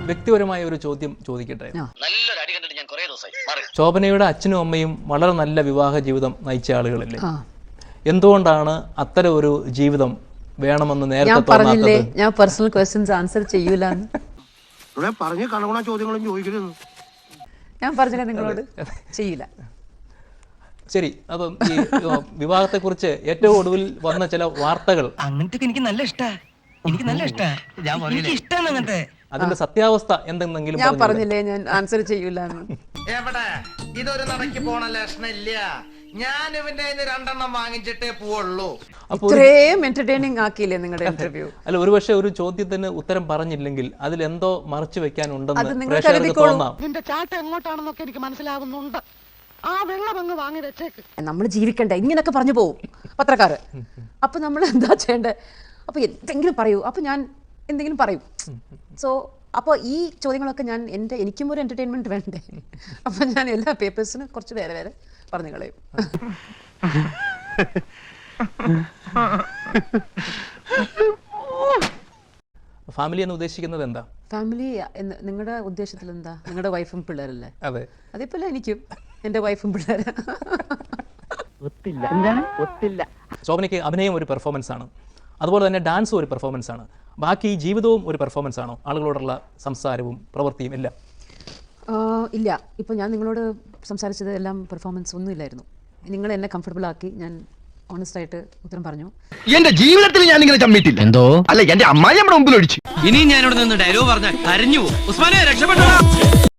വ്യക്തിപരമായ ഒരു ചോദ്യം ചോദിക്കട്ടെ. ശോഭനയുടെ അച്ഛനും അമ്മയും വളരെ നല്ല വിവാഹ ജീവിതം നയിച്ച ആളുകളല്ലേ? എന്തുകൊണ്ടാണ് അത്തരം ഒരു ജീവിതം വേണമെന്ന് നേരത്തെ പറഞ്ഞില്ലേ? ഞാൻ പേഴ്സണൽ ക്വസ്റ്റ്യൻസ് ആൻസർ ചെയ്യൂല. ഞാൻ പറഞ്ഞില്ല നിങ്ങളോട് ചെയ്യില്ല. ശരി, അപ്പം ഈ വിവാഹത്തെ കുറിച്ച് ഏറ്റവും ഒടുവിൽ വന്ന ചില വാർത്തകൾ അങ്ങനത്തെ എനിക്ക് നല്ല ഇഷ്ടമാണ്. അതിന്റെ സത്യാവസ്ഥ എന്തെങ്കിലും ഞാൻ പറഞ്ഞില്ലേ ഞാൻ ആൻസർ ചെയ്യൂല. എവിടെ ഇതൊരു നടക്ക് പോണ ലക്ഷണില്ല. ഞാൻ ഇവന്റെ രണ്ടെണ്ണം വാങ്ങിച്ചിട്ടേ പോവുള്ളൂ. ഇത്രയും എന്റർടൈനിങ് ആക്കിയില്ലേ നിങ്ങളുടെ ഇന്റർവ്യൂ? അല്ല, ഒരുപക്ഷെ ഒരു ചോദ്യത്തിന് ഉത്തരം പറഞ്ഞില്ലെങ്കിൽ അതിലെന്തോ മറച്ചു വെക്കാനുണ്ടെന്ന് തോന്നാം. നിന്റെ ചാട്ട എങ്ങോട്ടാണെന്നൊക്കെ എനിക്ക് മനസ്സിലാകുന്നുണ്ട്. ആ വെള്ളം അങ്ങ് വാങ്ങി വെച്ചേക്ക്. നമ്മൾ ജീവിക്കണ്ടേ? ഇങ്ങനൊക്കെ പറഞ്ഞു പോവും പത്രക്കാര്. അപ്പൊ നമ്മൾ എന്താ ചെയ്യണ്ടേ? അപ്പൊ എന്തെങ്കിലും പറയൂ. അപ്പൊ ഞാൻ എന്തെങ്കിലും പറയും. സോ അപ്പോൾ ഈ ചോദ്യങ്ങളൊക്കെ എനിക്കും ഒരു എന്റർടൈൻമെന്റ് വേണ്ടേ? അപ്പൊ ഞാൻ എല്ലാ പേപ്പേഴ്സിനും കുറച്ച് വേറെ പറഞ്ഞു കളയും. ഫാമിലി എന്ന് ഉദ്ദേശിക്കുന്നത് എന്താ? ഫാമിലി നിങ്ങളുടെ ഉദ്ദേശത്തിൽ എന്താ? നിങ്ങളുടെ വൈഫും പിള്ളേരല്ലേ? അതെ, അതേപോലെ എനിക്കും എൻ്റെ വൈഫും പിള്ളേര്. ശോഭനയ്ക്ക് അഭിനയം ഒരു പെർഫോമൻസ് ആണ്, അതുപോലെ തന്നെ ഡാൻസും ഒരു പെർഫോമൻസ് ആണ്. ബാക്കി ജീവിതവും ഒരു പെർഫോമൻസ് ആണോ? ആളുകളോടുള്ള സംസാരവും പ്രവൃത്തിയും എല്ലാം? ഇല്ല, ഇപ്പോൾ ഞാൻ നിങ്ങളോട് സംസാരിച്ചത് എല്ലാം പെർഫോമൻസ് ഒന്നും ഇല്ലായിരുന്നു. നിങ്ങൾ എന്നെ കംഫർട്ടബിൾ ആക്കി. ഞാൻ ഓണസ്റ്റ് ആയിട്ട് ഉത്തരം പറഞ്ഞു. എന്റെ ജീവിതത്തിൽ ഞാൻ ഇങ്ങനെ ചമ്മിട്ടില്ല. എന്തോ അല്ല, എന്റെ അമ്മായി നമ്മുടെ മുമ്പിൽ ഒഴിച്ചു. ഇനി ഞാനിവിടെ നിന്ന് ഡയലോഗ് പറഞ്ഞാൽ കരഞ്ഞു. ഉസ്മാനെ രക്ഷപ്പെട്ടോ.